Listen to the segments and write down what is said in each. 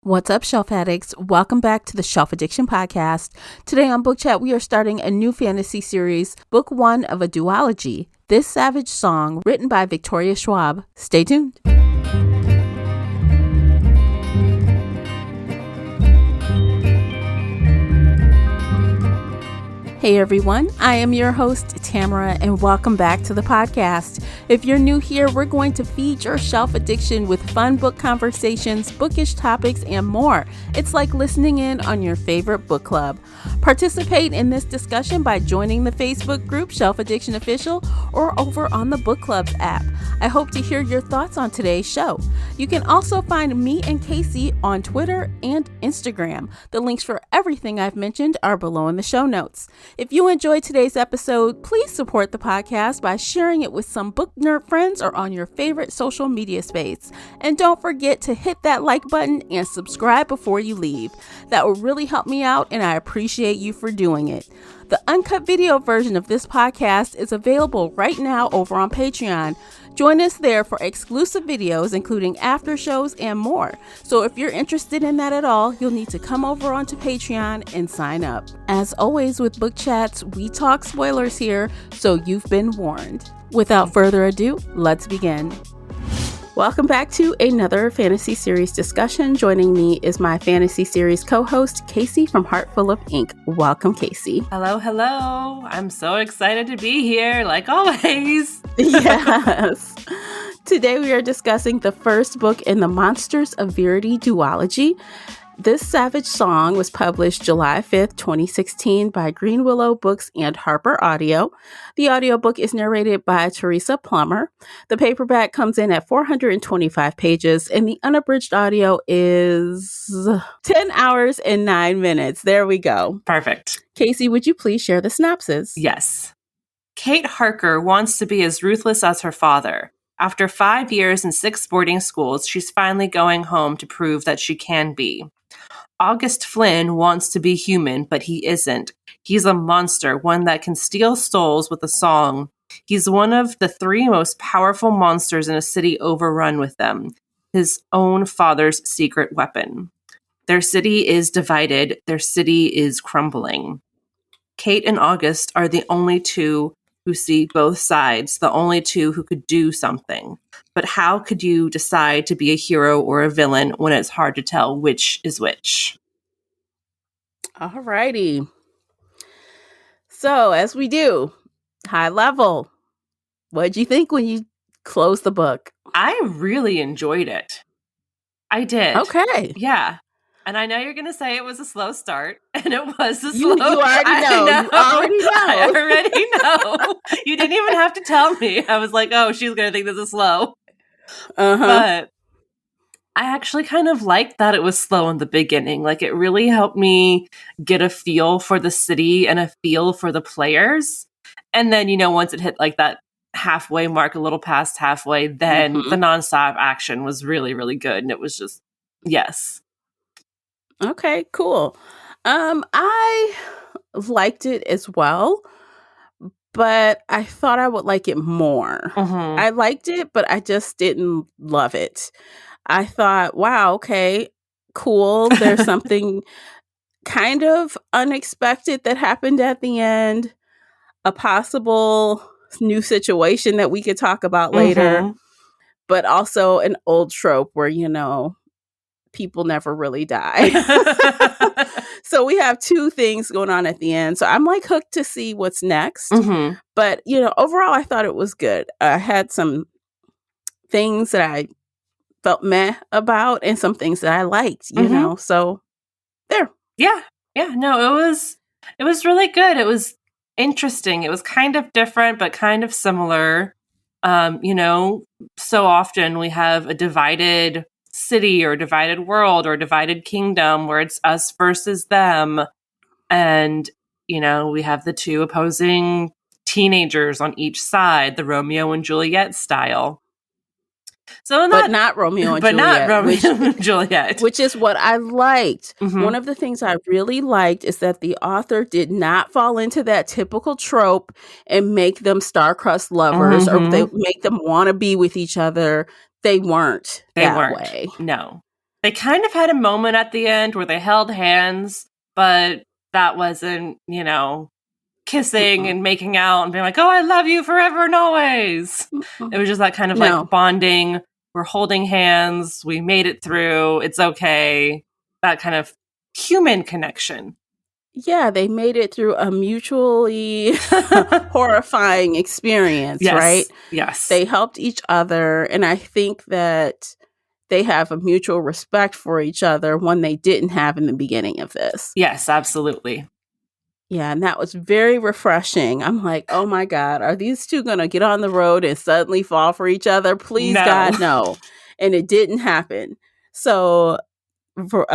What's up, Shelf Addicts? Welcome back to the Shelf Addiction Podcast. Today on Book Chat, we are starting a new fantasy series, Book 1 of a duology, This Savage Song, written by Victoria Schwab. Stay tuned. Hey everyone, I am your host, Tamara, and welcome back to the podcast. If you're new here, we're going to feed your shelf addiction with fun book conversations, bookish topics, and more. It's like listening in on your favorite book club. Participate in this discussion by joining the Facebook group Shelf Addiction Official or over on the Book Clubs app. I hope to hear your thoughts on today's show. You can also find me and Casey on Twitter and Instagram. The links for everything I've mentioned are below in the show notes. If you enjoyed today's episode, please support the podcast by sharing it with some book nerd friends or on your favorite social media space. And don't forget to hit that like button and subscribe before you leave. That will really help me out, and I appreciate you for doing it. The uncut video version of this podcast is available right now over on Patreon. Join us there for exclusive videos, including after shows and more. So if you're interested in that at all, you'll need to come over onto Patreon and sign up. As always with Book Chats, we talk spoilers here, so you've been warned. Without further ado, let's begin. Welcome back to another fantasy series discussion. Joining me is my fantasy series co-host, Casey from Heartful of Ink. Welcome, Casey. Hello, hello. I'm so excited to be here, like always. Yes. Today we are discussing the first book in the Monsters of Verity duology. This Savage Song was published July 5th, 2016 by Green Willow Books and Harper Audio. The audiobook is narrated by Teresa Plummer. The paperback comes in at 425 pages, and the unabridged audio is 10 hours and 9 minutes. There we go. Perfect. Casey, would you please share the synopsis? Yes. Kate Harker wants to be as ruthless as her father. After 5 years in 6 boarding schools, she's finally going home to prove that she can be. August Flynn wants to be human, but he isn't. He's a monster, one that can steal souls with a song. He's one of the 3 most powerful monsters in a city overrun with them, his own father's secret weapon. Their city is divided. Their city is crumbling. Kate and August are the only 2 who see both sides, the only 2 who could do something. But how could you decide to be a hero or a villain when it's hard to tell which is which? Alrighty. So, as we do, high level, what did you think when you closed the book? I really enjoyed it. I did. Okay. Yeah. And I know you're going to say it was a slow start, and it was a You slow already know. You already know. I already know. You didn't even have to tell me. I was like, oh, she's going to think this is slow. But I actually kind of liked that it was slow in the beginning. Like, it really helped me get a feel for the city and a feel for the players. And then, once it hit like that halfway mark, a little past halfway, then the nonstop action was really, really good. And it was just, yes. Okay, cool. I liked it as well, but I thought I would like it more. I liked it, but I just didn't love it. I thought, wow, okay, cool. There's something kind of unexpected that happened at the end, a possible new situation that we could talk about later, but also an old trope where, people never really die. So we have 2 things going on at the end. So I'm like hooked to see what's next. But, overall, I thought it was good. I had some things that I felt meh about and some things that I liked, so there. Yeah. No, it was really good. It was interesting. It was kind of different, but kind of similar. So often we have a divided city or divided world or divided kingdom where it's us versus them. And, we have the 2 opposing teenagers on each side, the Romeo and Juliet style. But not Romeo and Juliet. Which is what I liked. One of the things I really liked is that the author did not fall into that typical trope and make them star-crossed lovers or they make them want to be with each other. They weren't that way. No. They kind of had a moment at the end where they held hands, but that wasn't, kissing Mm-mm. and making out and being like, oh, I love you forever and always. Mm-mm. It was just that kind of No. like bonding. We're holding hands. We made it through. It's okay. That kind of human connection. Yeah, they made it through a mutually horrifying experience, right? Yes. They helped each other, and I think that they have a mutual respect for each other when they didn't have in the beginning of this. Yes, absolutely. Yeah, and that was very refreshing. I'm like, oh my God, are these two going to get on the road and suddenly fall for each other? Please, No. God, no. And it didn't happen. So for,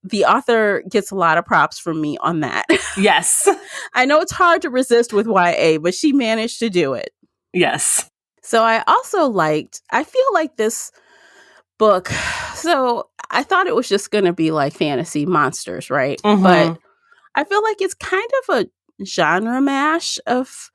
the author gets a lot of props from me on that. Yes. I know it's hard to resist with YA, but she managed to do it. Yes. So I feel like this book, so I thought it was just going to be like fantasy monsters, right? Mm-hmm. But I feel like it's kind of a genre mash of,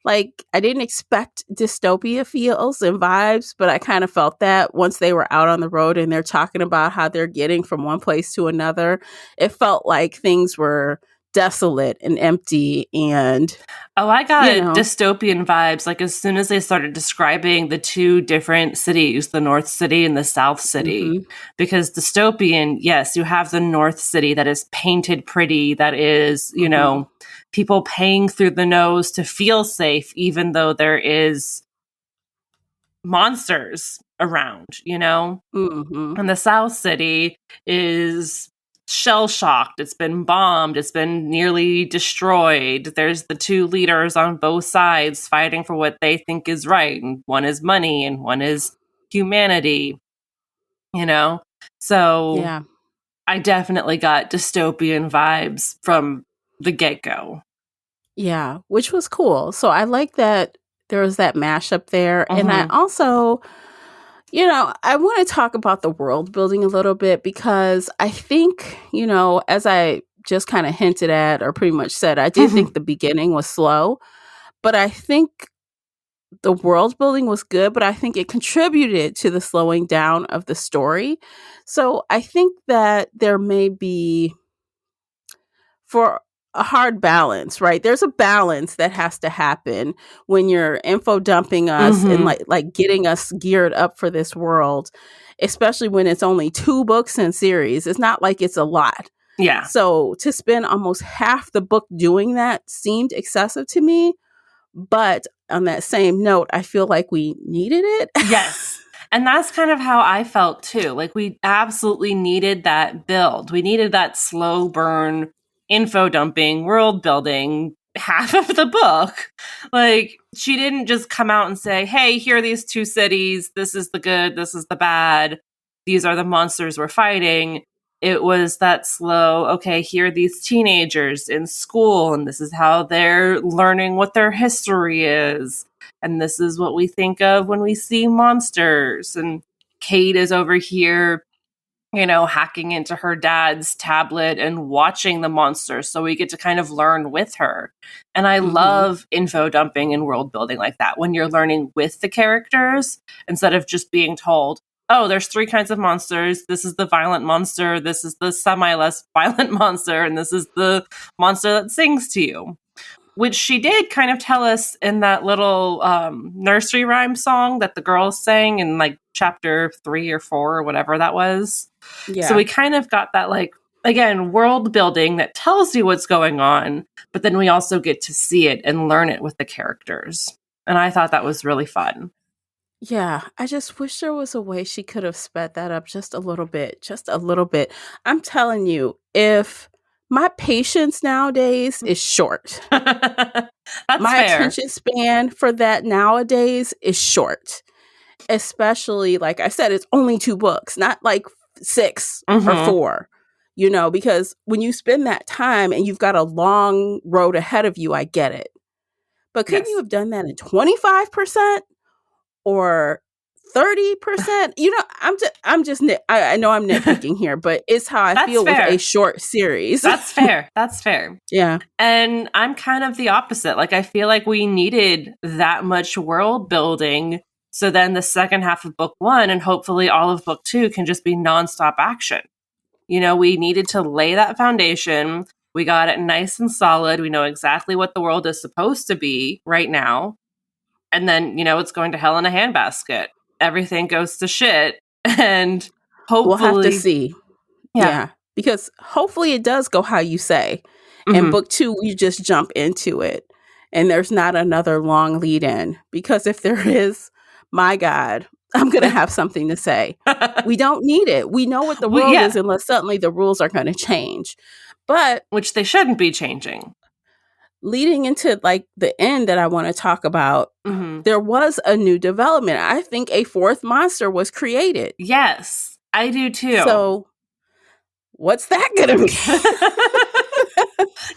like, I didn't expect dystopia feels and vibes, but I kind of felt that once they were out on the road and they're talking about how they're getting from one place to another. It felt like things were desolate and empty and, Oh, I got you know. dystopian vibes. Like as soon as they started describing the two different cities, the North City and the South City, Mm-hmm. because dystopian, yes, you have the North City that is painted pretty, that is, Mm-hmm. people paying through the nose to feel safe, even though there is monsters around, Mm-hmm. And the South City is shell shocked. It's been bombed. It's been nearly destroyed. There's the two leaders on both sides fighting for what they think is right. And one is money and one is humanity, So Yeah. I definitely got dystopian vibes from the get-go. Yeah, which was cool. So I like that there was that mashup there. And I Mm-hmm. also, I want to talk about the world building a little bit because I think, as I just kind of hinted at or pretty much said, I did think the beginning was slow, but I think the world building was good, but I think it contributed to the slowing down of the story. So I think that there may be, for a hard balance, right? There's a balance that has to happen when you're info dumping us and Mm-hmm. like getting us geared up for this world, especially when it's only 2 books in series. It's not like it's a lot. Yeah. So to spend almost half the book doing that seemed excessive to me. But on that same note, I feel like we needed it. Yes. And that's kind of how I felt too. Like we absolutely needed that build. We needed that slow burn info dumping, world building half of the book. Like she didn't just come out and say, "Hey, here are these two cities. This is the good, this is the bad. These are the monsters we're fighting." It was that slow, okay, here are these teenagers in school and this is how they're learning what their history is. And this is what we think of when we see monsters. And Kate is over here, hacking into her dad's tablet and watching the monsters. So we get to kind of learn with her. And I love info dumping and world building like that when you're learning with the characters instead of just being told, oh, there's 3 kinds of monsters. This is the violent monster. This is the semi-less violent monster. And this is the monster that sings to you. Which she did kind of tell us in that little nursery rhyme song that the girls sang in like chapter 3 or 4 or whatever that was. Yeah. So we kind of got that, like, again, world building that tells you what's going on, but then we also get to see it and learn it with the characters. And I thought that was really fun. Yeah, I just wish there was a way she could have sped that up just a little bit, just a little bit. I'm telling you, if my patience nowadays is short, That's my fair. attention span for that nowadays is short. Especially, like I said, it's only 2 books, not like 6 or 4, because when you spend that time and you've got a long road ahead of you, I get it. But couldn't you have done that in 25%? Or 30%? I know I'm nitpicking here, but it's how I feel fair. with a short series. That's fair. That's fair. Yeah. And I'm kind of the opposite. Like, I feel like we needed that much world building So then the second half of book 1 and hopefully all of book 2 can just be nonstop action. We needed to lay that foundation. We got it nice and solid. We know exactly what the world is supposed to be right now. And then, it's going to hell in a handbasket. Everything goes to shit. And hopefully... We'll have to see. Yeah. Because hopefully it does go how you say. Mm-hmm. And book 2, we just jump into it. And there's not another long lead in. Because if there is, my God, I'm going to have something to say. We don't need it. We know what the world is unless suddenly the rules are going to change. But which they shouldn't be changing. Leading into like the end that I want to talk about, there was a new development. I think a 4th monster was created. Yes, I do too. So what's that going to be?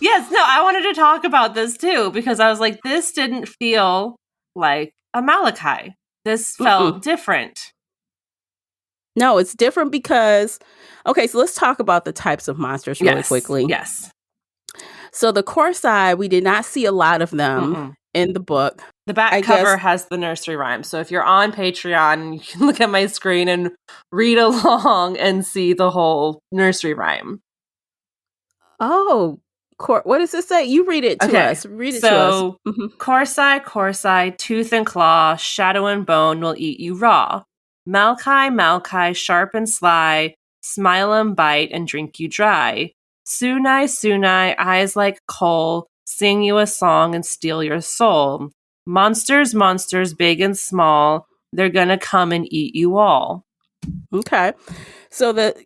Yes, no, I wanted to talk about this too because I was like, this didn't feel like a Malachi. This felt different. No, it's different because, okay, so let's talk about the types of monsters really quickly. Yes. So the Corsai, we did not see a lot of them in the book. The back cover has the nursery rhyme. So if you're on Patreon, you can look at my screen and read along and see the whole nursery rhyme. Oh, what does it say? You read it to us. Read it to us. Corsai, tooth and claw, shadow and bone will eat you raw. Malchi, sharp and sly, smile and bite and drink you dry. Sunai, eyes like coal, sing you a song and steal your soul. Monsters, big and small, they're gonna come and eat you all. Okay. So the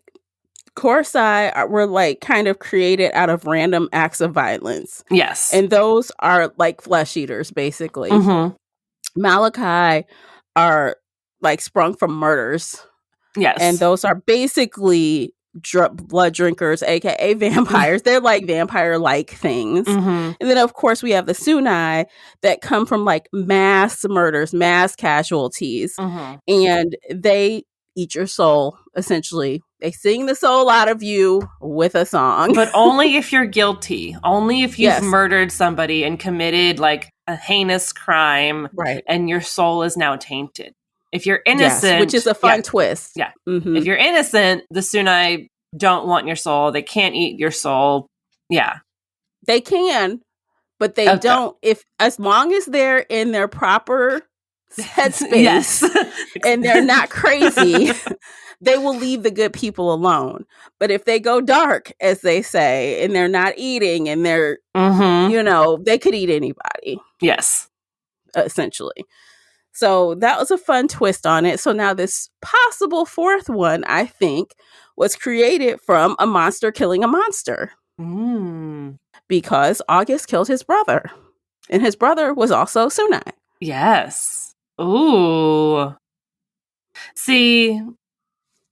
Corsai were like kind of created out of random acts of violence. Yes. And those are like flesh eaters, basically. Malachi are like sprung from murders. Yes. And those are basically blood drinkers, aka vampires. They're like vampire-like things. And then of course we have the Sunai that come from like mass murders, mass casualties. And they eat your soul, essentially. They sing the soul out of you with a song. But only if you're guilty. Only if you've murdered somebody and committed like a heinous crime. Right. And your soul is now tainted. If you're innocent... which is a fun twist. Yeah. If you're innocent, the Sunai don't want your soul. They can't eat your soul. Yeah. They can, but they don't. As long as they're in their proper headspace and they're not crazy, they will leave the good people alone. But if they go dark, as they say, and they're not eating and they're, they could eat anybody. Yes. Essentially. So that was a fun twist on it. So now this possible 4th one, I think, was created from a monster killing a monster. Because August killed his brother. And his brother was also Sunai. Yes. Ooh. See,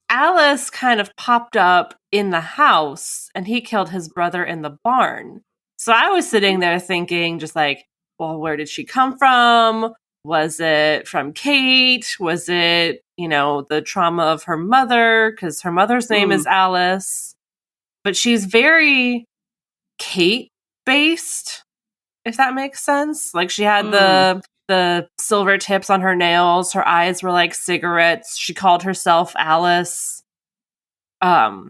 Alice kind of popped up in the house and he killed his brother in the barn. So I was sitting there thinking just like, well, where did she come from? Was it from Kate? Was it, the trauma of her mother? Because her mother's name is Alice. But she's very Kate-based, if that makes sense. Like she had the silver tips on her nails. Her eyes were like cigarettes. She called herself Alice. So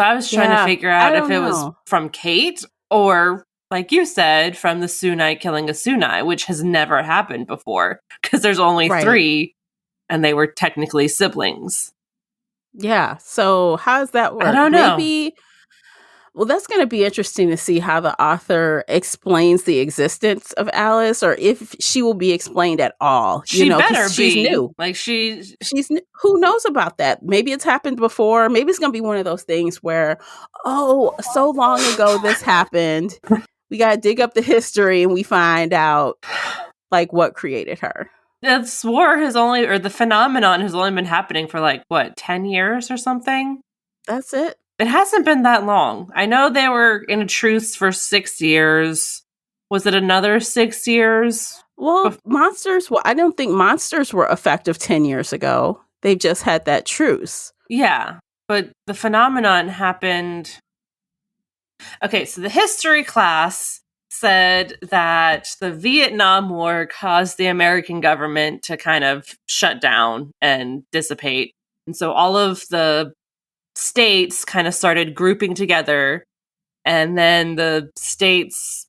I was trying to figure out if it was from Kate or, like you said, from the Sunai killing a Sunai, which has never happened before because there's only 3 and they were technically siblings. Yeah. So how does that work? I don't know. Well, that's going to be interesting to see how the author explains the existence of Alice, or if she will be explained at all. She better be. She's new. Like she's who knows about that? Maybe it's happened before. Maybe it's going to be one of those things where, so long ago this happened. We got to dig up the history and we find out like what created her. This war the phenomenon has only been happening for like, 10 years or something? That's it. It hasn't been that long. I know they were in a truce for 6 years. Was it another 6 years? Well, I don't think monsters were effective 10 years ago. They've just had that truce. Yeah, but the phenomenon happened... Okay, so the history class said that the Vietnam War caused the American government to kind of shut down and dissipate. And so all of the states kind of started grouping together, and then the states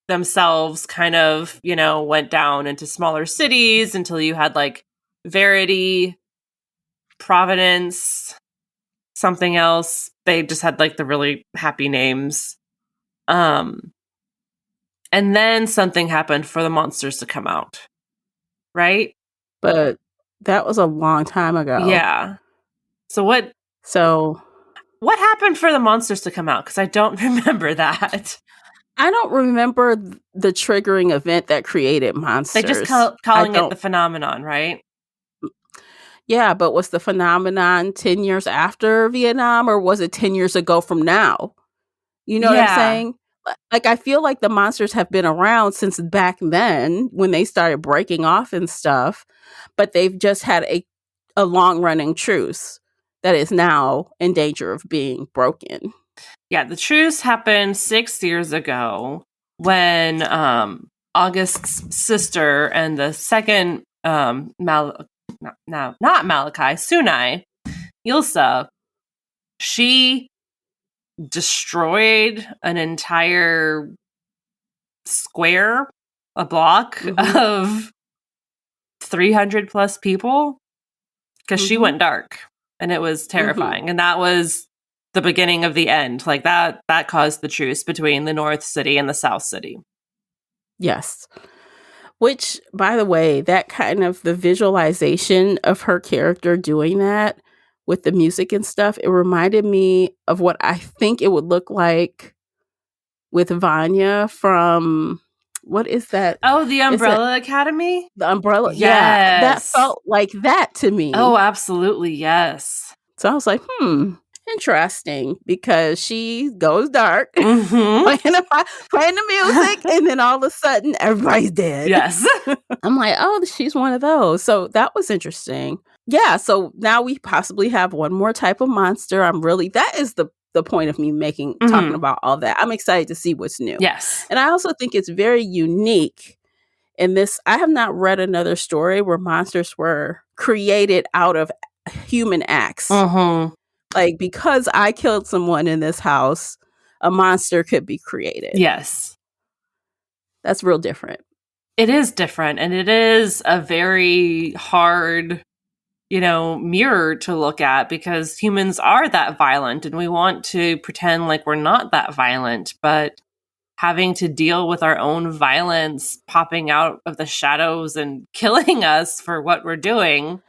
themselves kind of, went down into smaller cities until you had like Verity, Providence, something else. They just had like the really happy names. And then something happened for the monsters to come out, right? But that was a long time ago. Yeah. So what happened for the monsters to come out? Because I don't remember that. I don't remember the triggering event that created monsters. They just calling it the phenomenon, right? Yeah, but was the phenomenon 10 years after Vietnam, or was it 10 years ago from now? You know what I'm saying? Like, I feel like the monsters have been around since back then when they started breaking off and stuff, but they've just had a long-running truce that is now in danger of being broken. Yeah, the truce happened 6 years ago when August's sister and the second not Malachi, Sunai, Ilsa, she destroyed an entire square, a block of 300 plus people because she went dark, and it was terrifying. And that was the beginning of the end. Like that caused the truce between the North City and the South City. Yes. Which, by the way, that kind of the visualization of her character doing that with the music and stuff, it reminded me of what I think it would look like with Vanya from, what is that? Oh, the Umbrella Academy? The Umbrella. Yes. Yeah. That felt like that to me. Oh, absolutely. Yes. So I was like, interesting, because she goes dark, playing the music, and then all of a sudden everybody's dead. Yes. I'm like, oh, she's one of those. So that was interesting. Yeah, so now we possibly have one more type of monster. That is the point of me talking about all that. I'm excited to see what's new. Yes. And I also think it's very unique in this. I have not read another story where monsters were created out of human acts. Like, because I killed someone in this house, a monster could be created. Yes. That's real different. It is different, and it is a very hard, mirror to look at, because humans are that violent, and we want to pretend like we're not that violent, but having to deal with our own violence popping out of the shadows and killing us for what we're doing.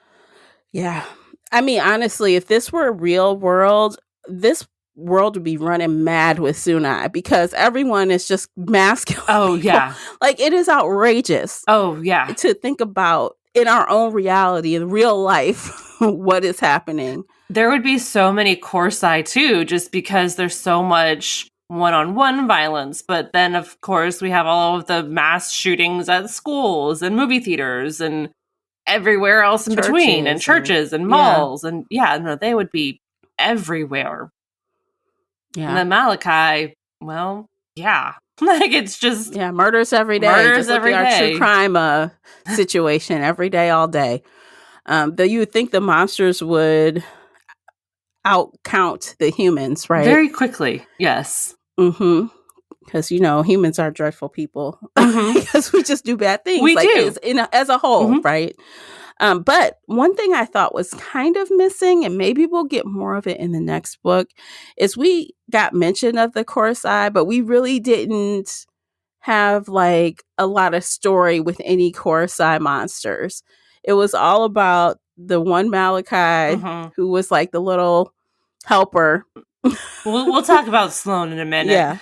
Yeah. I mean, honestly, if this were a real world, this world would be running mad with Sunai, because everyone is just masculine. Oh, yeah. Like, it is outrageous. Oh, yeah. To think about in our own reality, in real life, what is happening. There would be so many Corsi, too, just because there's so much one-on-one violence. But then, of course, we have all of the mass shootings at schools and movie theaters and everywhere else in between, and churches and malls. And they would be everywhere. Yeah. And then Malachi, well, yeah. Like, it's just... Yeah, murders every day. Murders every day. Our true crime situation every day, all day. Though you would think the monsters would outcount the humans, right? Very quickly, yes. Because, humans are dreadful people. Because we just do bad things. We do. As a whole, right? But one thing I thought was kind of missing, and maybe we'll get more of it in the next book, is we got mention of the Corsi, but we really didn't have like a lot of story with any Corsi monsters. It was all about the one Malachi who was like the little helper. We'll talk about Sloane in a minute. Yeah.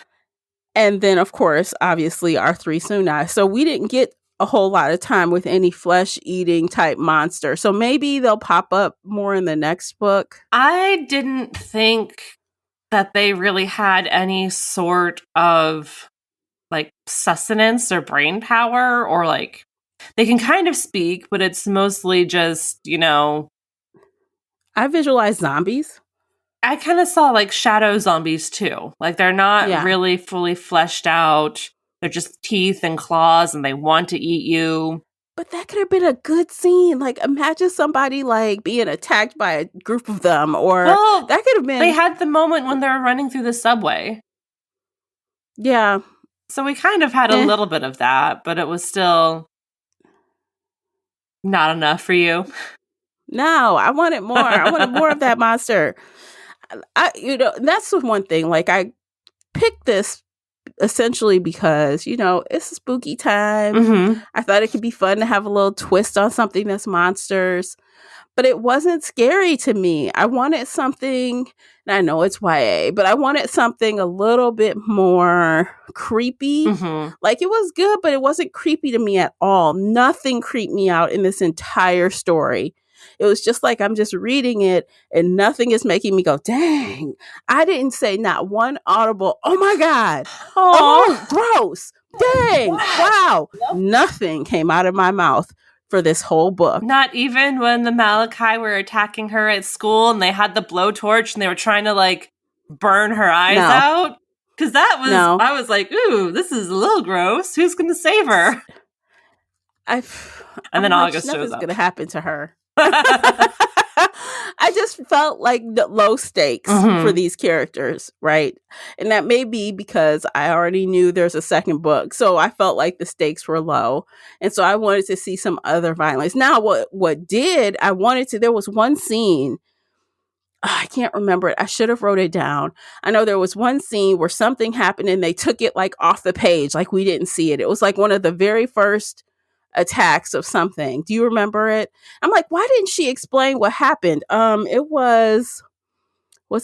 And then, of course, obviously, our three Sunai. So we didn't get a whole lot of time with any flesh-eating type monster. So maybe they'll pop up more in the next book. I didn't think that they really had any sort of like sustenance or brain power, or like they can kind of speak, but it's mostly just, I visualize zombies. I kind of saw like shadow zombies too. Like, they're not really fully fleshed out. They're just teeth and claws and they want to eat you. But that could have been a good scene. Like, imagine somebody like being attacked by a group of them, or Well, that could have been. They had the moment when they were running through the subway. Yeah. So we kind of had a little bit of that, but it was still not enough for you. No, I wanted more. I wanted more of that monster. That's the one thing. Like, I picked this essentially because, it's a spooky time. Mm-hmm. I thought it could be fun to have a little twist on something that's monsters. But it wasn't scary to me. I wanted something, and I know it's YA, but I wanted something a little bit more creepy. Mm-hmm. Like, it was good, but it wasn't creepy to me at all. Nothing creeped me out in this entire story. It was just like I'm just reading it and nothing is making me go, dang. I didn't say not one audible, oh my God. Aww. Oh, gross. Dang. Wow. Nothing came out of my mouth for this whole book. Not even when the Malachi were attacking her at school and they had the blowtorch and they were trying to like burn her eyes out? Because that was, I was like, ooh, this is a little gross. Who's going to save her? And then August shows up. Nothing's going to happen to her. I just felt like low stakes for these characters, right? And that may be because I already knew there's a second book. So I felt like the stakes were low. And so I wanted to see some other violence. Now, there was one scene. I can't remember it. I should have wrote it down. I know there was one scene where something happened and they took it like off the page, like we didn't see it. It was like one of the very first attacks of something. Do you remember it? I'm like, why didn't she explain what happened? It was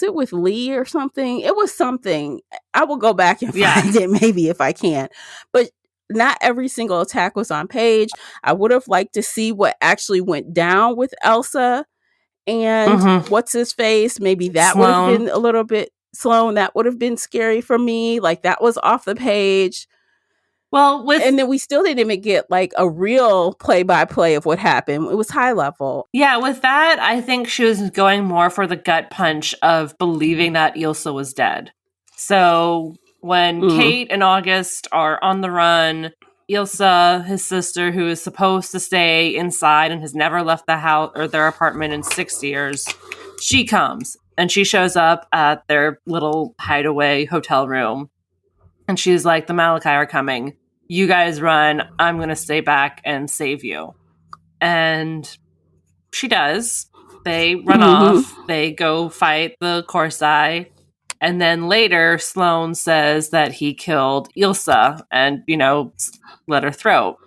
it with Lee or something? It was something. I will go back and find it maybe if I can. But not every single attack was on page. I would have liked to see what actually went down with Elsa and what's his face. Maybe that would have been a little bit Sloan. That would have been scary for me. Like, that was off the page. Well, and then we still didn't even get like a real play-by-play of what happened. It was high level. Yeah, with that, I think she was going more for the gut punch of believing that Ilsa was dead. So when Kate and August are on the run, Ilsa, his sister, who is supposed to stay inside and has never left the house or their apartment in 6 years, she comes and she shows up at their little hideaway hotel room. And she's like, the Malachi are coming. You guys run. I'm going to stay back and save you. And she does. They run off. They go fight the Corsai. And then later, Sloan says that he killed Ilsa and, slit her throat.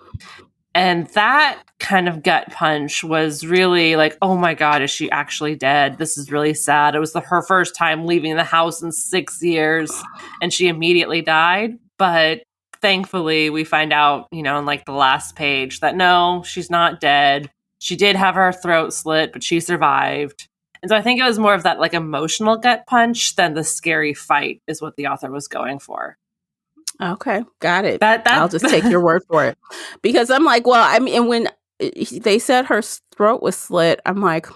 And that kind of gut punch was really like, oh my God, is she actually dead? This is really sad. It was her first time leaving the house in 6 years, and she immediately died. But thankfully, we find out, in like the last page that no, she's not dead. She did have her throat slit, but she survived. And so I think it was more of that like emotional gut punch than the scary fight is what the author was going for. Okay, got it. I'll just take your word for it. Because I'm like, well, I mean, and when they said her throat was slit, I'm like,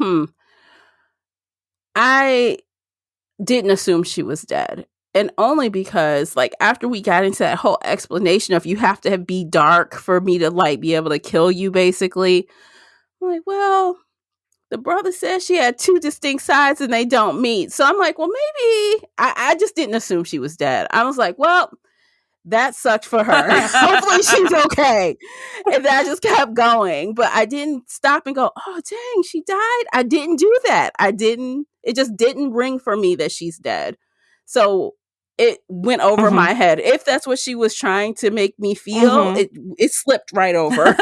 I didn't assume she was dead. And only because, like, after we got into that whole explanation of you have to be dark for me to, like, be able to kill you, basically. I'm like, well, the brother says she had two distinct sides and they don't meet. So I'm like, well, maybe I just didn't assume she was dead. I was like, well, that sucked for her. Hopefully she's okay. And then I just kept going. But I didn't stop and go, oh, dang, she died. I didn't do that. It just didn't ring for me that she's dead. So it went over my head. If that's what she was trying to make me feel, it slipped right over.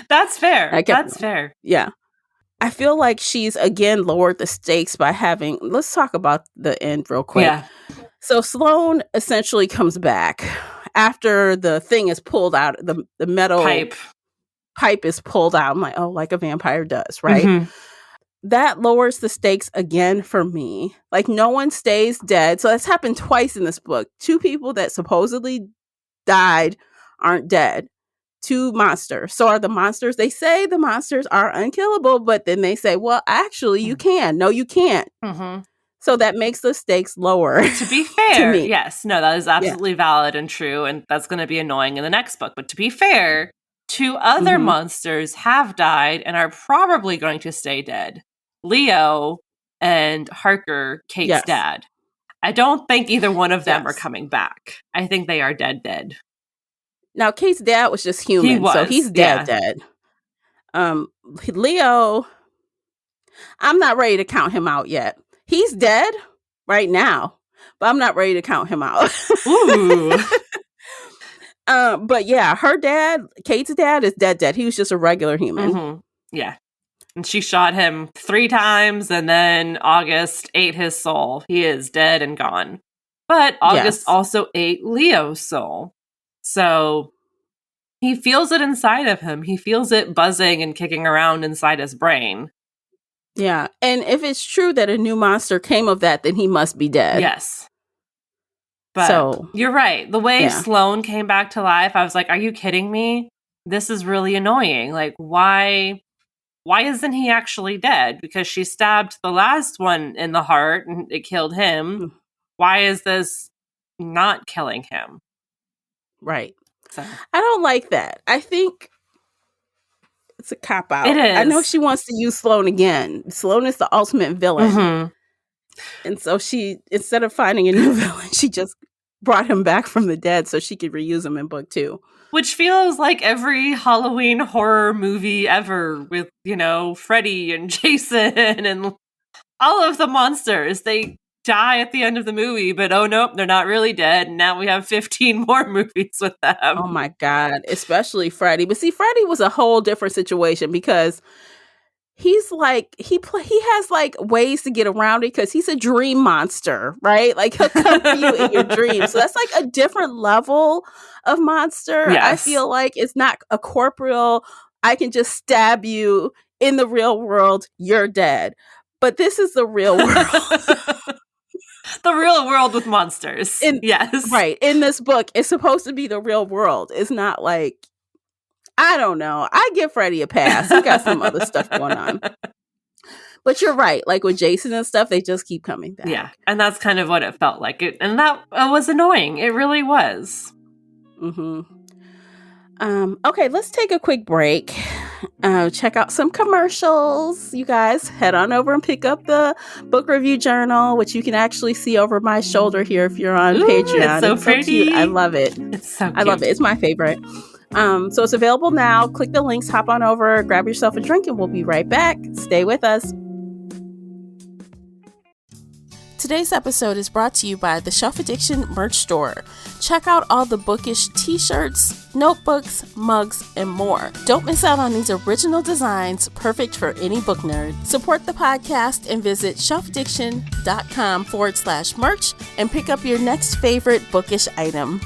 That's fair. That's fair. Yeah. I feel like she's, again, lowered the stakes by let's talk about the end real quick. Yeah. So Sloan essentially comes back after the thing is pulled out, the metal pipe is pulled out. I'm like, oh, like a vampire does, right? That lowers the stakes again for me. Like, no one stays dead. So that's happened twice in this book. 2 people that supposedly died aren't dead. 2 monsters. So are the monsters, they say the monsters are unkillable, but then they say, well, actually you can. No, you can't. So that makes the stakes lower. To be fair, me. yes, no, that is absolutely valid and true, and that's going to be annoying in the next book. But to be fair, 2 other monsters have died and are probably going to stay dead. Leo and Harker, Kate's dad. I don't think either one of them are coming back. I think they are dead. Now, Kate's dad was just human, so he's dead. Leo, I'm not ready to count him out yet. He's dead right now, but I'm not ready to count him out. Ooh. But yeah, her dad, Kate's dad, is dead. He was just a regular human. Mm-hmm. Yeah. And she shot him 3 times, and then August ate his soul. He is dead and gone. But August also ate Leo's soul. So he feels it inside of him. He feels it buzzing and kicking around inside his brain. Yeah. And if it's true that a new monster came of that, then he must be dead. Yes. But you're right. The way Sloane came back to life, I was like, are you kidding me? This is really annoying. Like, why isn't he actually dead? Because she stabbed the last one in the heart and it killed him. Why is this not killing him? Right. So I don't like that. I think it's a cop out. It is. I know she wants to use Sloane again. Sloane is the ultimate villain. Mm-hmm. And so she, instead of finding a new villain, she just brought him back from the dead so she could reuse him in book 2. Which feels like every Halloween horror movie ever with, Freddy and Jason and all of the monsters. They die at the end of the movie, but oh nope, they're not really dead. And now we have 15 more movies with them. Oh my God, especially Freddy. But see, Freddy was a whole different situation because he's like, he has like ways to get around it because he's a dream monster, right? Like he'll come for you in your dreams. So that's like a different level of monster. Yes. I feel like it's not a corporeal, I can just stab you in the real world, you're dead. But this is the real world. The real world with monsters. Yes. Right. In this book, it's supposed to be the real world. It's not like, I don't know. I give Freddy a pass. He got some other stuff going on. But you're right. Like with Jason and stuff, they just keep coming back. Yeah. And that's kind of what it felt like. And that was annoying. It really was. Mm-hmm. Okay, let's take a quick break. Check out some commercials. You guys head on over and pick up the book review journal, which you can actually see over my shoulder here if you're on Patreon. It's so pretty. Cute. I love it. It's so cute. I love it. It's my favorite. So it's available now. Click the links, hop on over, grab yourself a drink, and we'll be right back. Stay with us. Today's episode is brought to you by the Shelf Addiction merch store. Check out all the bookish t-shirts, notebooks, mugs, and more. Don't miss out on these original designs, perfect for any book nerd. Support the podcast and visit shelfaddiction.com/merch and pick up your next favorite bookish item.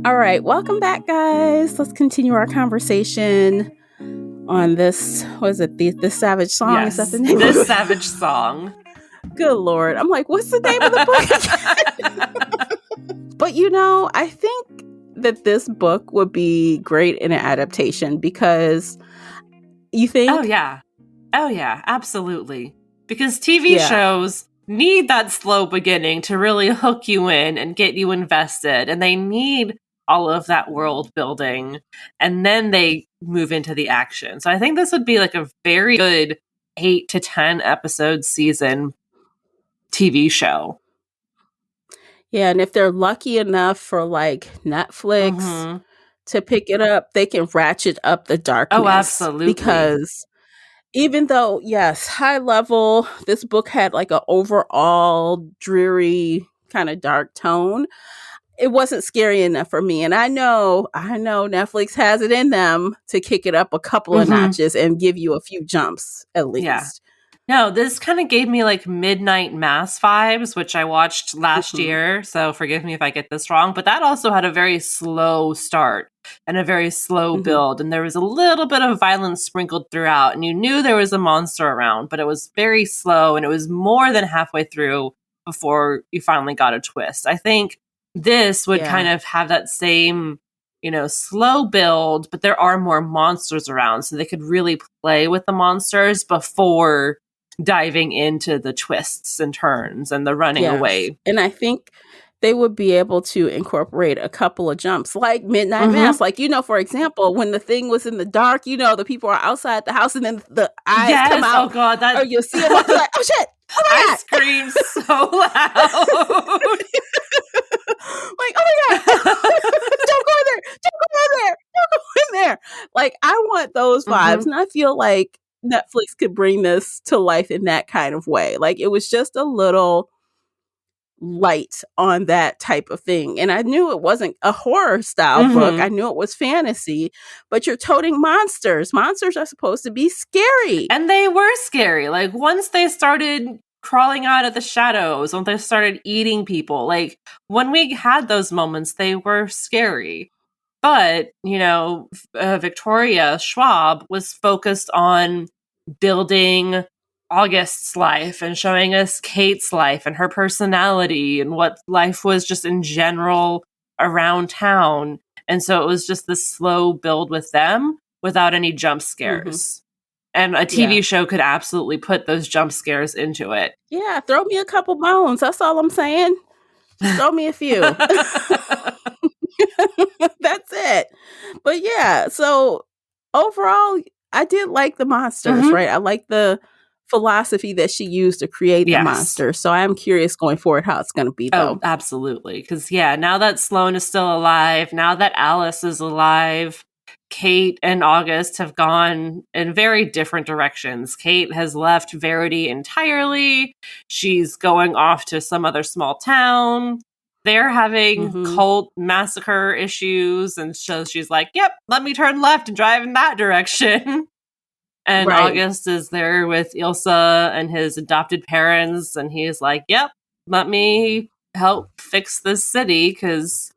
All right, welcome back, guys. Let's continue our conversation on this, what is it, this Savage Song? Yes, is that the name This of it? Savage Song. Good Lord. I'm like, what's the name of the book? But I think that this book would be great in an adaptation because you think... Oh, yeah, absolutely. Because TV shows need that slow beginning to really hook you in and get you invested. And they need all of that world building, and then they move into the action. So I think this would be like a very good 8 to 10 episode season TV show. Yeah, and if they're lucky enough for like Netflix to pick it up, they can ratchet up the darkness. Oh, absolutely. Because even though, yes, high level, this book had like an overall dreary kind of dark tone, it wasn't scary enough for me. And I know Netflix has it in them to kick it up a couple of notches and give you a few jumps at least. Yeah. No, this kind of gave me like Midnight Mass vibes, which I watched last year. So forgive me if I get this wrong. But that also had a very slow start and a very slow build. And there was a little bit of violence sprinkled throughout. And you knew there was a monster around, but it was very slow. And it was more than halfway through before you finally got a twist. I think this would kind of have that same, slow build, but there are more monsters around. So they could really play with the monsters before diving into the twists and turns and the running Yes. away. And I think they would be able to incorporate a couple of jumps like Midnight Mass. Like, for example, when the thing was in the dark, the people are outside the house and then the eyes come Yes. out. Oh God. Or you'll see them like, oh shit. Oh my I God. screamed so loud. Like, oh my God. Don't go in there. Don't go in there. Don't go in there. Like, I want those vibes. And I feel like Netflix could bring this to life in that kind of way. Like, it was just a little light on that type of thing. And I knew it wasn't a horror style book. I knew it was fantasy, but you're toting monsters. Monsters are supposed to be scary. And they were scary. Like, once they started crawling out of the shadows, when they started eating people, like, when we had those moments, they were scary. But, Victoria Schwab was focused on building August's life and showing us Kate's life and her personality and what life was just in general around town. And so it was just this slow build with them without any jump scares. And a TV show could absolutely put those jump scares into it. Yeah, throw me a couple bones. That's all I'm saying. Just throw me a few. That's it. But yeah, so overall, I did like the monsters, right? I like the philosophy that she used to create the monster. So I am curious going forward how it's going to be, though. Oh, absolutely. Because, now that Sloane is still alive, now that Alice is alive, Kate and August have gone in very different directions. Kate has left Verity entirely. She's going off to some other small town. They're having cult massacre issues. And so she's like, yep, let me turn left and drive in that direction. And August is there with Ilsa and his adopted parents. And he's like, yep, let me help fix this city because,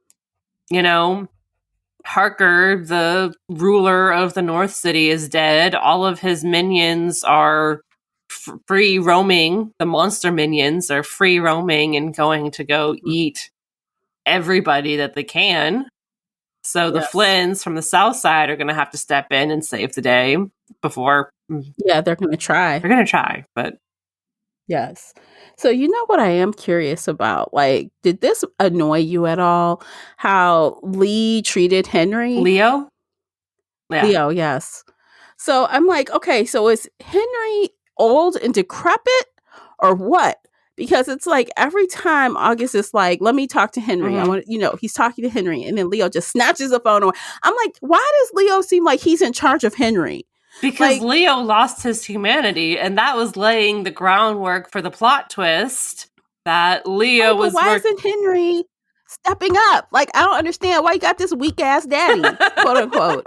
Harker, the ruler of the North City, is dead. All of his minions are free roaming. The monster minions are free roaming and going to go eat everybody that they can. So the Flynns from the South Side are going to have to step in and save the day before. Yeah, they're going to try. They're going to try, but. Yes. So you know what I am curious about? Like, did this annoy you at all? How Lee treated Henry? Leo? Yeah. Leo, yes. So I'm like, okay, so is Henry old and decrepit or what? Because it's like every time August is like, let me talk to Henry. I want he's talking to Henry, and then Leo just snatches the phone away. I'm like, why does Leo seem like he's in charge of Henry? Because Leo lost his humanity, and that was laying the groundwork for the plot twist that Leo was. Why isn't Henry stepping up? Like, I don't understand why you got this weak ass daddy, quote unquote.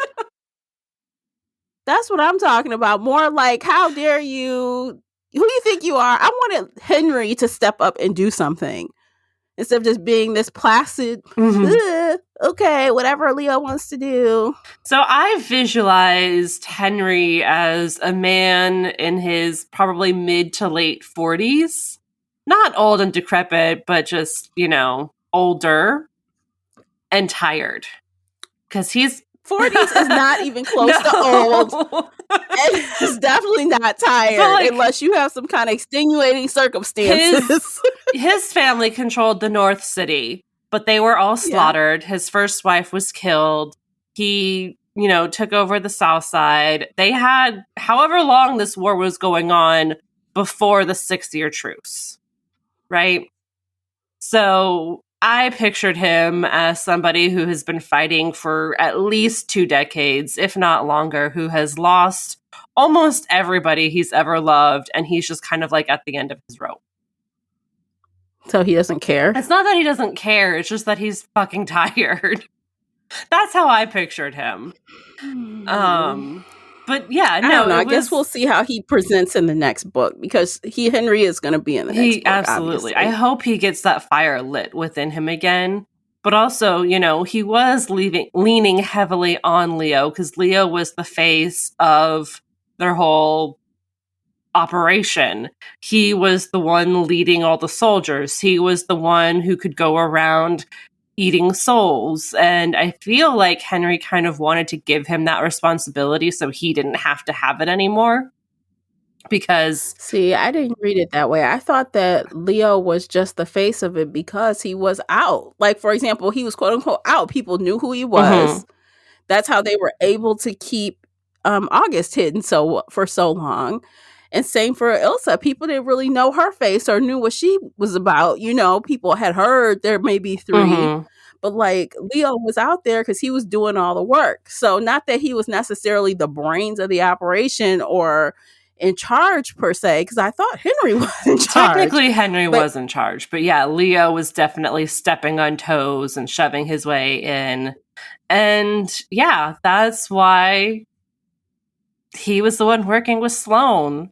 That's what I'm talking about. More like, how dare you? Who do you think you are? I wanted Henry to step up and do something instead of just being this placid, okay, whatever Leo wants to do. So I visualized Henry as a man in his probably mid to late 40s. Not old and decrepit, but just, older and tired. Because he's 40s is not even close to old. And it's definitely not tired unless you have some kind of extenuating circumstances. His family controlled the North City, but they were all slaughtered. His first wife was killed. He, took over the South Side. They had however long this war was going on before the 6-year truce, right? So I pictured him as somebody who has been fighting for at least 2 decades, if not longer, who has lost almost everybody he's ever loved, and he's just kind of like at the end of his rope. So he doesn't care? It's not that he doesn't care, it's just that he's fucking tired. That's how I pictured him. But yeah, I don't know. I guess we'll see how he presents in the next book, because Henry is going to be in the next book. Absolutely. Obviously. I hope he gets that fire lit within him again. But also, he was leaning heavily on Leo, because Leo was the face of their whole operation. He was the one leading all the soldiers. He was the one who could go around eating souls. And I feel like Henry kind of wanted to give him that responsibility so he didn't have to have it anymore. because See, I didn't read it that way. I thought that Leo was just the face of it because he was out. Like, for example, he was quote unquote out. People knew who he mhm, was. That's how they were able to keep August hidden for so long. And same for Ilsa. People didn't really know her face or knew what she was about. You know, people had heard there may be three, mhm. but like Leo was out there because he was doing all the work. So not that he was necessarily the brains of the operation or in charge per se, because I thought Henry was in charge. Technically, Henry But was in charge, but yeah, Leo was definitely stepping on toes and shoving his way in. And yeah, that's why he was the one working with Sloane,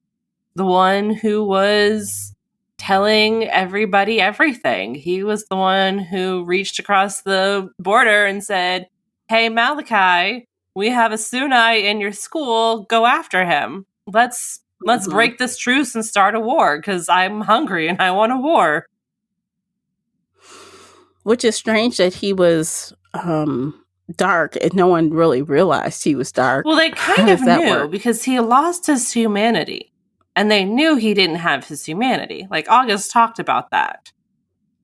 the one who was telling everybody everything. He was the one who reached across the border and said, "Hey, Malachi, we have a Sunai in your school. Go after him. Let's mhm. break this truce and start a war because I'm hungry and I want a war." Which is strange that he was dark and no one really realized he was dark. Well, they How kind of does that knew work? because he lost his humanity. And they knew he didn't have his humanity. Like August talked about that.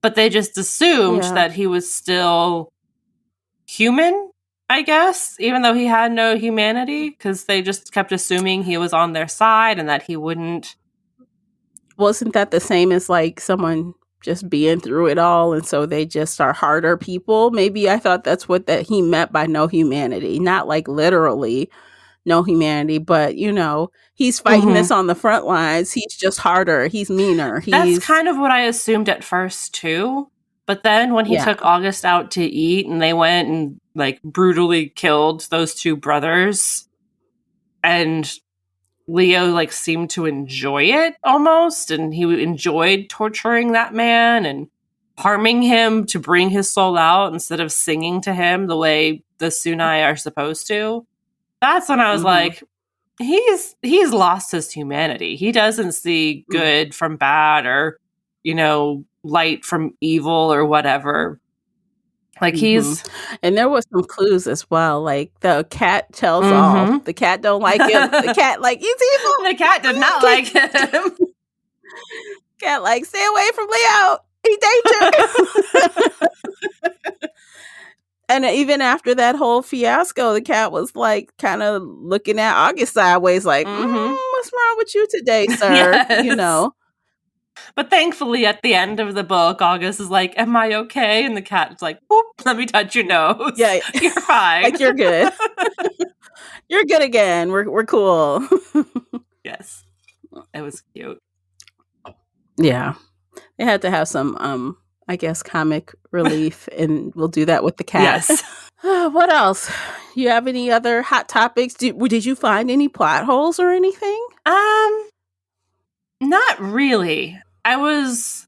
But they just assumed Yeah. that he was still human, I guess, even though he had no humanity, because they just kept assuming he was on their side and that he wouldn't. Wasn't that the same as like someone just being through it all and so they just are harder people? Maybe I thought that's what that he meant by no humanity. Not like literally no humanity, but you know, he's fighting Mhm. this on the front lines. He's just harder. He's meaner. That's He's kind of what I assumed at first, too. But then when he yeah. took August out to eat and they went and like brutally killed those two brothers, and Leo like seemed to enjoy it almost, and he enjoyed torturing that man and harming him to bring his soul out instead of singing to him the way the Sunai are supposed to. That's when I was Mhm. like, he's lost his humanity. He doesn't see good from bad or, light from evil or whatever. Like Mhm. he's And there was some clues as well, like, the cat tells all. mhm. The cat don't like him. The cat like, "He's The cat did not evil." like him. Cat like, "Stay away from Leo. He's danger." And even after that whole fiasco, the cat was, like, kinda looking at August sideways like, Mhm. what's wrong with you today, sir?" You Yes. know? But thankfully, at the end of the book, August is like, "Am I okay?" And the cat's like, "Boop, let me touch your nose. Yeah, You're fine." like, "You're good. You're good again. We're cool." Yes, it was cute. Yeah. They had to have some, I guess, comic relief, and we'll do that with the cat. Yes. What else? You have any other hot topics? Did you find any plot holes or anything? Um, Not really. I was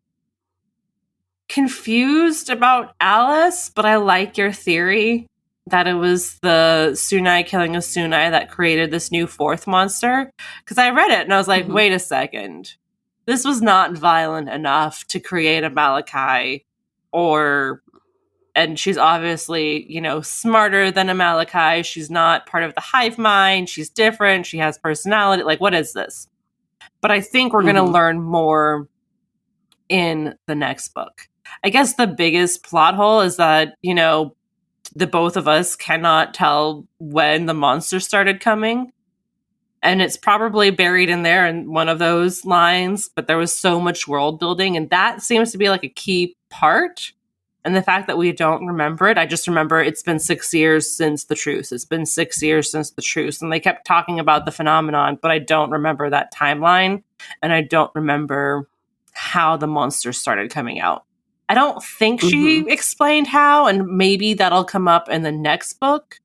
confused about Alice, but I like your theory that it was the Sunai killing a Sunai that created this new fourth monster. Because I read it and I was like, Mhm. wait a second. This was not violent enough to create a Malachi or and she's obviously, smarter than a Malachi. She's not part of the hive mind. She's different. She has personality. Like, what is this? But I think we're going to Mhm. learn more in the next book. I guess the biggest plot hole is that, the both of us cannot tell when the monsters started coming. And it's probably buried in there in one of those lines, but there was so much world building, and that seems to be like a key part. And the fact that we don't remember it, I just remember it's been 6 years since the truce. It's been 6 years since the truce. And they kept talking about the phenomenon, but I don't remember that timeline. And I don't remember how the monsters started coming out. I don't think she Mhm. explained how, and maybe that'll come up in the next book.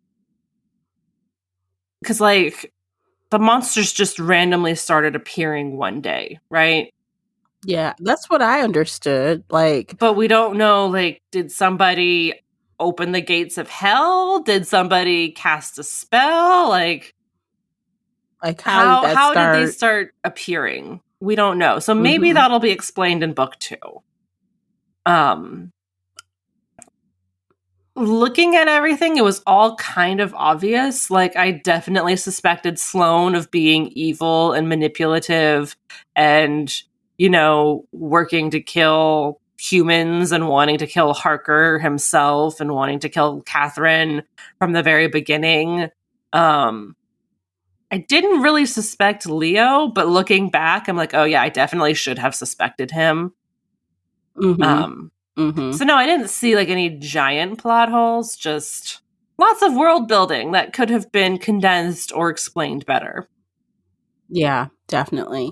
Because, like, the monsters just randomly started appearing one day, right? Yeah, that's what I understood. But we don't know, like, did somebody open the gates of hell? Did somebody cast a spell? Like, how did that how did they start? start appearing? We don't know. So maybe Mhm. that'll be explained in book 2. Um looking at everything, it was all kind of obvious. Like, I definitely suspected Sloane of being evil and manipulative and, working to kill humans and wanting to kill Harker himself and wanting to kill Catherine from the very beginning. I didn't really suspect Leo, but looking back, I'm like, oh yeah, I definitely should have suspected him. So no, I didn't see like any giant plot holes, just lots of world building that could have been condensed or explained better. Yeah, definitely.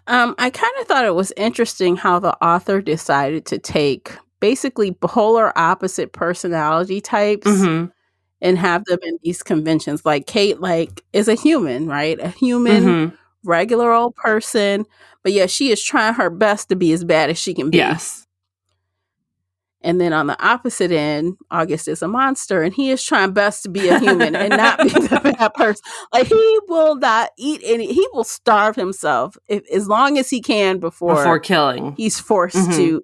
I kind of thought it was interesting how the author decided to take basically polar opposite personality types and have them in these conventions. Like Kate, is a human, right? A human, regular old person, but yeah, she is trying her best to be as bad as she can be. Yes. And then on the opposite end, August is a monster, and he is trying best to be a human and not be the bad person. Like, he will not eat any. He will starve himself as long as he can before killing. He's forced to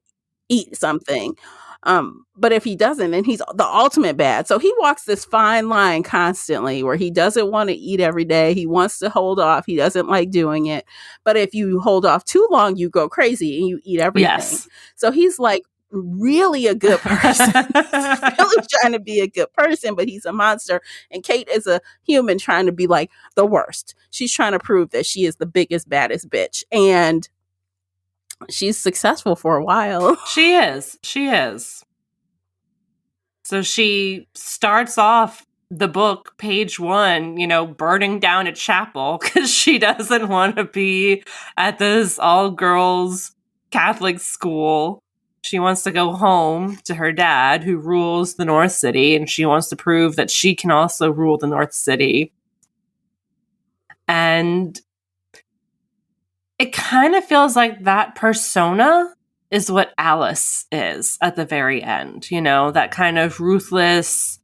eat something. But if he doesn't, then he's the ultimate bad. So he walks this fine line constantly where he doesn't want to eat every day. He wants to hold off. He doesn't like doing it. But if you hold off too long, you go crazy and you eat everything. Yes. So he's like really a good person. He's really trying to be a good person, but he's a monster. And Kate is a human trying to be like the worst. She's trying to prove that she is the biggest, baddest bitch. And she's successful for a while. She is. So she starts off the book, page 1, burning down a chapel because she doesn't want to be at this all-girls Catholic school. She wants to go home to her dad, who rules the North City, and she wants to prove that she can also rule the North City. And it kind of feels like that persona is what Alice is at the very end. That kind of ruthless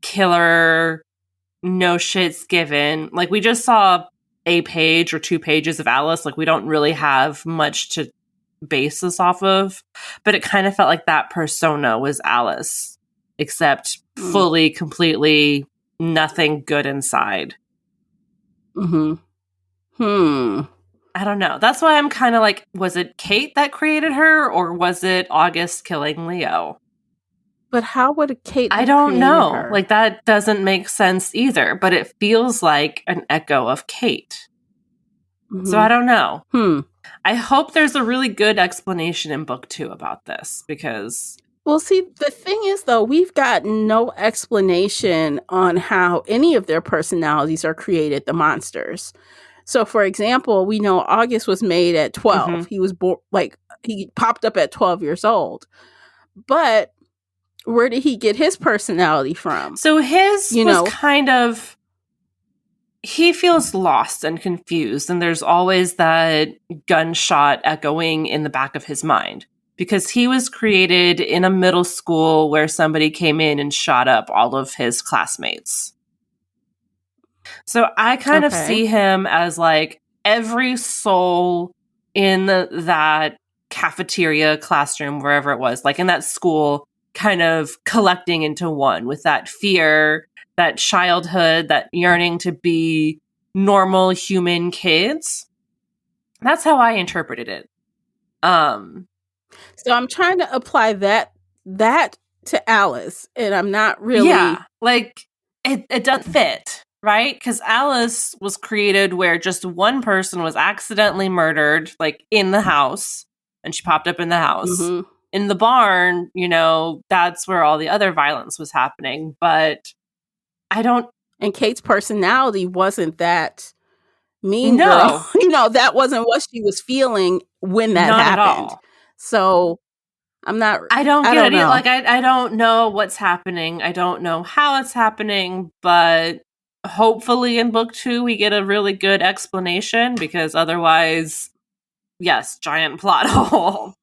killer, no shits given. Like, we just saw a page or 2 pages of Alice. Like, we don't really have much to base this off of, but it kind of felt like that persona was Alice, except fully, completely nothing good inside. I don't know. That's why I'm kind of like, was it Kate that created her, or was it August killing Leo? But how would Kate have I don't know. her? Like, that doesn't make sense either, but it feels like an echo of Kate. So I don't know. I hope there's a really good explanation in book 2 about this, because... Well, see, the thing is, though, we've got no explanation on how any of their personalities are created, the monsters. So, for example, we know August was made at 12. He was born, he popped up at 12 years old. But where did he get his personality from? So his was kind of... He feels lost and confused, and there's always that gunshot echoing in the back of his mind, because he was created in a middle school where somebody came in and shot up all of his classmates. So I kind of see him as like every soul in that cafeteria, classroom, wherever it was, like in that school, kind of collecting into one with that fear, that childhood, that yearning to be normal human kids. That's how I interpreted it. So I'm trying to apply that to Alice, and I'm not really... Yeah, like, it doesn't fit, right? Because Alice was created where just one person was accidentally murdered, like, in the house, and she popped up in the house. In the barn, that's where all the other violence was happening, but I don't... And Kate's personality wasn't that mean girl. That wasn't what she was feeling when that happened. At all. So I'm not... I don't get it. Like, I don't know what's happening. I don't know how it's happening, but hopefully in book 2 we get a really good explanation, because otherwise, yes, giant plot hole.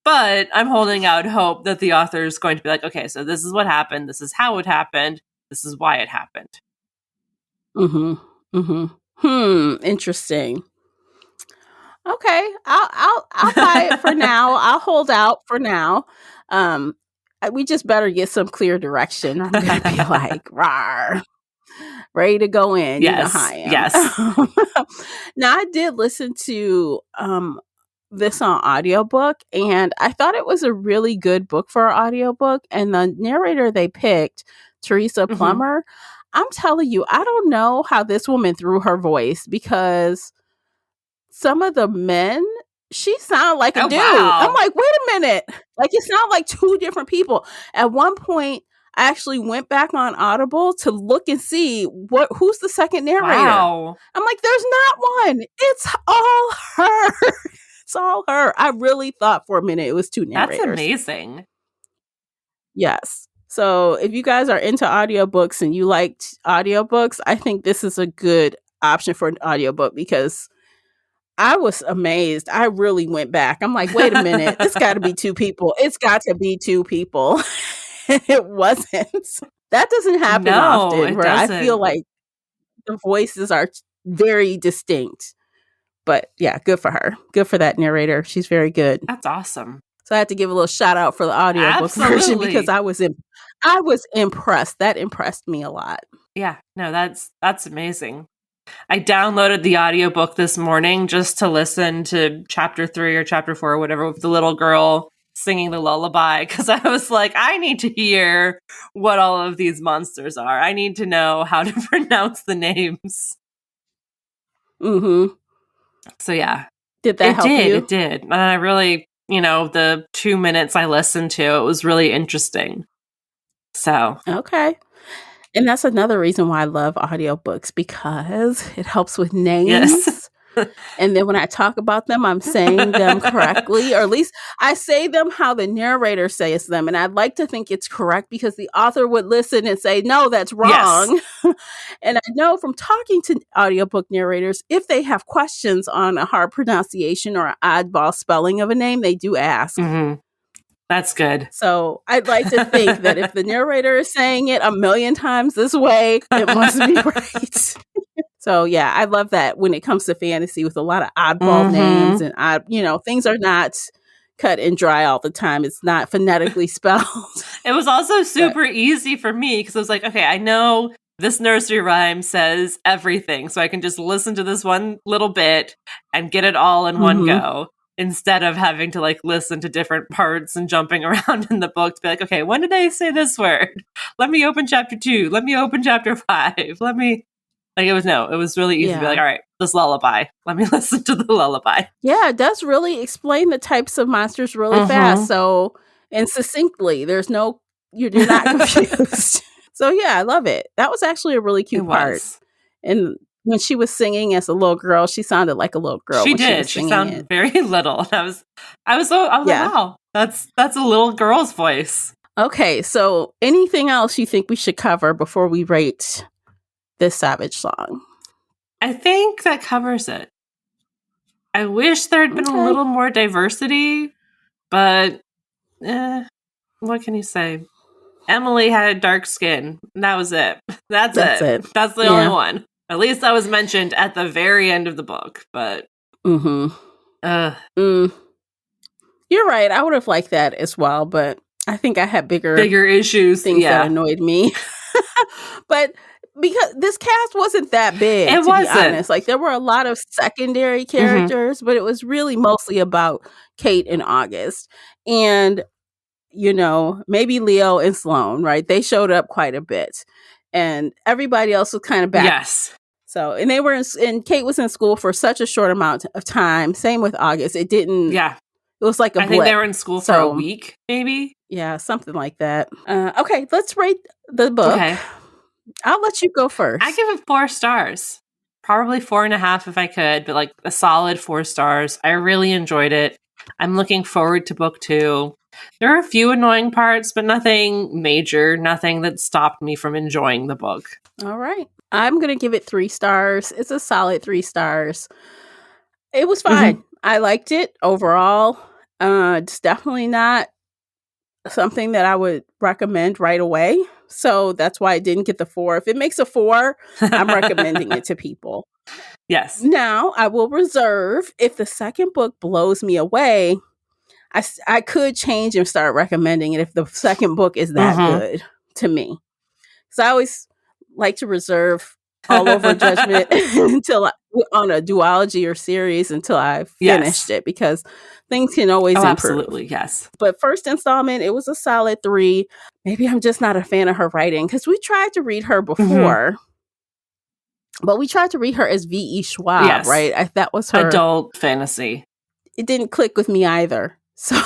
But I'm holding out hope that the author is going to be like, okay, so this is what happened. This is how it happened. This is why it happened. Interesting. Okay, I'll buy it for now. I'll hold out for now. we just better get some clear direction. I'm going to be like, rawr, ready to go in. You know how I am. Yes. Now, I did listen to this on audiobook, and I thought it was a really good book for an audiobook. And the narrator they picked, Teresa Plummer, I'm telling you, I don't know how this woman threw her voice, because some of the men, she sounded like a dude. Wow. I'm like, wait a minute. Like, it sounded like two different people. At one point, I actually went back on Audible to look and see who's the second narrator. Wow. I'm like, there's not one. It's all her. It's all her. I really thought for a minute it was two narrators. That's amazing. Yes. So if you guys are into audiobooks and you liked audiobooks, I think this is a good option for an audiobook, because I was amazed. I really went back. I'm like, wait a minute. It's got to be two people. It's got to be two people. It wasn't. That doesn't happen often, where I feel like the voices are very distinct. But yeah, good for her. Good for that narrator. She's very good. That's awesome. So I had to give a little shout out for the audiobook version, because I was impressed. That impressed me a lot. Yeah, no, that's amazing. I downloaded the audiobook this morning just to listen to chapter 3 or chapter 4 or whatever, with the little girl singing the lullaby, because I was like, I need to hear what all of these monsters are. I need to know how to pronounce the names. Mm-hmm. So yeah. Did that help you? It did. And I really, the 2 minutes I listened to, it was really interesting. So. Okay. And that's another reason why I love audiobooks, because it helps with names. Yes. And then when I talk about them, I'm saying them correctly, or at least I say them how the narrator says them. And I'd like to think it's correct, because the author would listen and say, no, that's wrong. Yes. And I know from talking to audiobook narrators, if they have questions on a hard pronunciation or an oddball spelling of a name, they do ask. Mm-hmm. That's good. So I'd like to think that if the narrator is saying it 1,000,000 times this way, it must be right. So yeah, I love that when it comes to fantasy, with a lot of oddball names and things are not cut and dry all the time. It's not phonetically spelled. It was also super easy for me, because I was like, okay, I know this nursery rhyme says everything, so I can just listen to this one little bit and get it all in one go, instead of having to listen to different parts and jumping around in the book to be like, okay, when did I say this word? Let me open chapter 2. Let me open chapter 5. Let me... it was really easy to be like, all right, this lullaby. Let me listen to the lullaby. Yeah, it does really explain the types of monsters really fast. So, and succinctly, you're not confused. So yeah, I love it. That was actually a really cute part. And when she was singing as a little girl, she sounded like a little girl. She did. She sounded very little. I was like, wow, that's a little girl's voice. Okay, so anything else you think we should cover before we rate this Savage song? I think that covers it. I wish there had been a little more diversity, but what can you say? Emily had dark skin. And that was it. That's it. That's the only one. At least that was mentioned at the very end of the book. But you're right. I would have liked that as well, but I think I had bigger issues, things that annoyed me. But because this cast wasn't that big, to be honest. There were a lot of secondary characters, but it was really mostly about Kate and August. And, maybe Leo and Sloane, right? They showed up quite a bit. And everybody else was kind of back. Yes. So, and they were and Kate was in school for such a short amount of time. Same with August. It didn't. Yeah. It was like a blip. I think they were in school for a week, maybe. Yeah, something like that. Okay, let's rate the book. Okay. I'll let you go first. I give it 4 stars. Probably 4.5 if I could, but a solid 4 stars. I really enjoyed it. I'm looking forward to book 2. There are a few annoying parts, but nothing major, nothing that stopped me from enjoying the book. All right. I'm going to give it 3 stars. It's a solid 3 stars. It was fine. I liked it overall. It's definitely not something that I would recommend right away. So that's why I didn't get the 4. If it makes a 4, I'm recommending it to people. Yes. Now, I will reserve, if the second book blows me away, I could change and start recommending it if the second book is that good to me. So I always like to reserve all over judgment until on a duology or series until I've finished it, because things can always improve. Absolutely, yes. But first installment, it was a solid 3. Maybe I'm just not a fan of her writing, because we tried to read her before, but we tried to read her as V.E. Schwab, right? That was her adult fantasy. It didn't click with me either. So,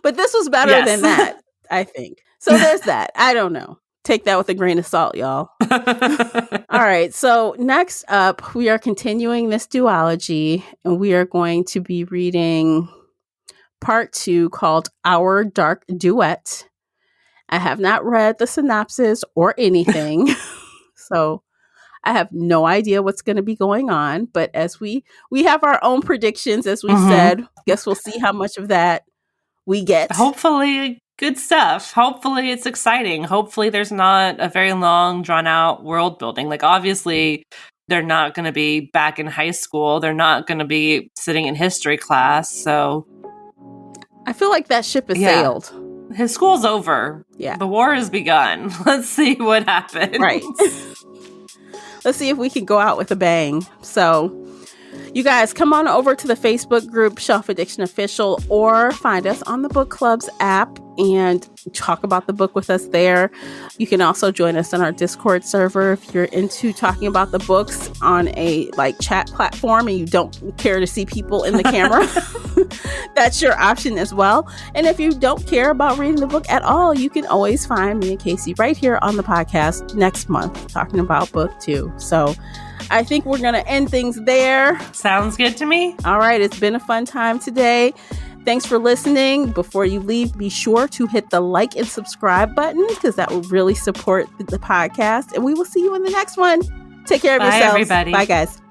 but this was better than that, I think. So there's that. I don't know. Take that with a grain of salt, y'all. All right. So next up, we are continuing this duology, and we are going to be reading part 2 called Our Dark Duet. I have not read the synopsis or anything, so I have no idea what's going to be going on. But as we have our own predictions, as we said, guess we'll see how much of that we get. Hopefully good stuff. Hopefully it's exciting. Hopefully there's not a very long, drawn out world building. Like, obviously they're not going to be back in high school. They're not going to be sitting in history class. So I feel like that ship has sailed. His school's over. Yeah. The war has begun. Let's see what happens. Right. Let's see if we can go out with a bang. So you guys, come on over to the Facebook group Shelf Addiction Official, or find us on the Book Club's app and talk about the book with us there. You can also join us on our Discord server if you're into talking about the books on a chat platform and you don't care to see people in the camera. That's your option as well. And if you don't care about reading the book at all, you can always find me and Casey right here on the podcast next month talking about book 2. So I think we're going to end things there. Sounds good to me. All right. It's been a fun time today. Thanks for listening. Before you leave, be sure to hit the like and subscribe button, because that will really support the podcast. And we will see you in the next one. Take care of yourselves. Bye, everybody. Bye, guys.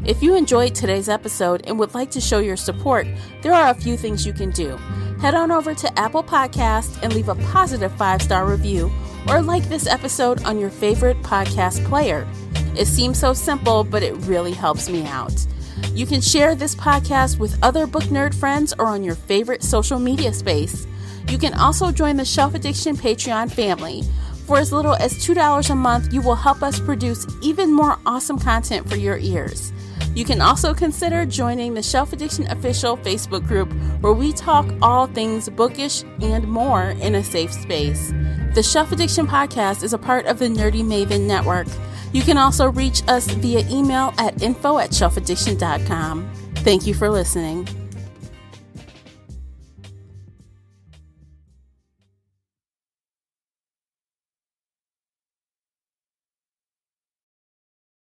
If you enjoyed today's episode and would like to show your support, there are a few things you can do. Head on over to Apple Podcasts and leave a positive 5-star review, or like this episode on your favorite podcast player. It seems so simple, but it really helps me out. You can share this podcast with other book nerd friends or on your favorite social media space. You can also join the Shelf Addiction Patreon family. For as little as $2 a month, you will help us produce even more awesome content for your ears. You can also consider joining the Shelf Addiction Official Facebook group, where we talk all things bookish and more in a safe space. The Shelf Addiction Podcast is a part of the Nerdy Maven Network. You can also reach us via email at info@shelfaddiction.com. Thank you for listening.